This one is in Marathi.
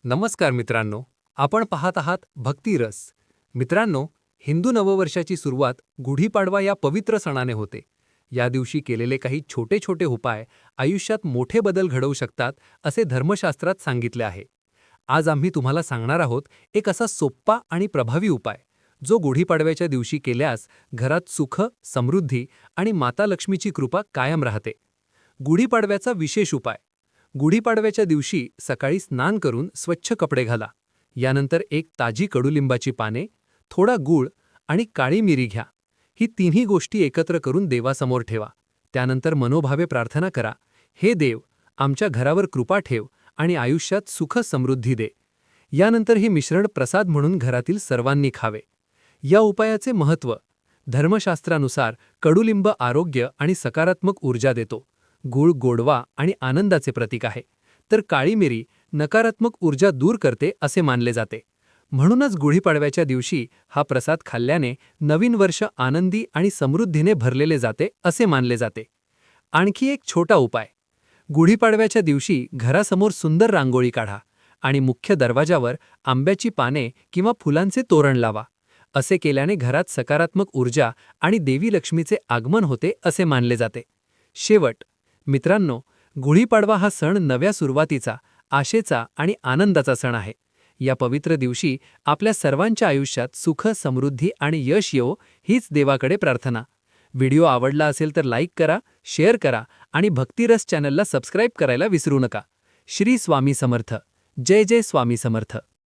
नमस्कार मित्रांनो, आपण पाहत आहात भक्तिरस. मित्रांनो, हिंदू नववर्षाची सुरुवात गुढीपाडवा या पवित्र सणाने होते. या दिवशी केलेले काही छोटे छोटे उपाय आयुष्यात मोठे बदल घडवू शकतात असे धर्मशास्त्रात सांगितले आहे. आज आम्ही तुम्हाला सांगणार आहोत एक असा सोप्पा आणि प्रभावी उपाय, जो गुढीपाडव्याच्या दिवशी केल्यास घरात सुख, समृद्धी आणि माता लक्ष्मीची कृपा कायम राहते. गुढीपाडव्याचा विशेष उपाय. गुढीपाडव्याच्या दिवशी सकाळी स्नान करून स्वच्छ कपडे घाला. यानंतर एक ताजी कडुलिंबाची पाने, थोडा गूळ आणि काळी मिरी घ्या. ही तिन्ही गोष्टी एकत्र करून देवासमोर ठेवा. त्यानंतर मनोभावे प्रार्थना करा, हे देव, आमच्या घरावर कृपा ठेव आणि आयुष्यात सुख समृद्धी दे. यानंतर हे मिश्रण प्रसाद म्हणून घरातील सर्वांनी खावे. या उपायाचे महत्त्व. धर्मशास्त्रानुसार कडुलिंब आरोग्य आणि सकारात्मक ऊर्जा देतो. गूळ गोडवा आणि आनंदाचे प्रतीक आहे, तर काळी मिरी नकारात्मक ऊर्जा दूर करते असे मानले जाते. म्हणूनच गुढीपाडव्याच्या दिवशी हा प्रसाद खाल्ल्याने नवीन वर्ष आनंदी आणि समृद्धीने भरलेले जाते असे मानले जाते. आणखी एक छोटा उपाय. गुढीपाडव्याच्या दिवशी घरासमोर सुंदर रांगोळी काढा आणि मुख्य दरवाजावर आंब्याची पाने किंवा फुलांचे तोरण लावा. असे केल्याने घरात सकारात्मक ऊर्जा आणि देवी लक्ष्मीचे आगमन होते असे मानले जाते. शेवट. मित्रांनो, गुढीपाडवा हा सण नव्या सुरुवातीचा, आशेचा आणि आनंदाचा सण आहे. या पवित्र दिवशी आपल्या सर्वांच्या आयुष्यात सुख, समृद्धी आणि यश येवो हीच देवाकडे प्रार्थना. व्हिडिओ आवडला असेल तर लाईक करा, शेअर करा आणि भक्तिरस चॅनलला सबस्क्राईब करायला विसरू नका. श्री स्वामी समर्थ. जय जय स्वामी समर्थ.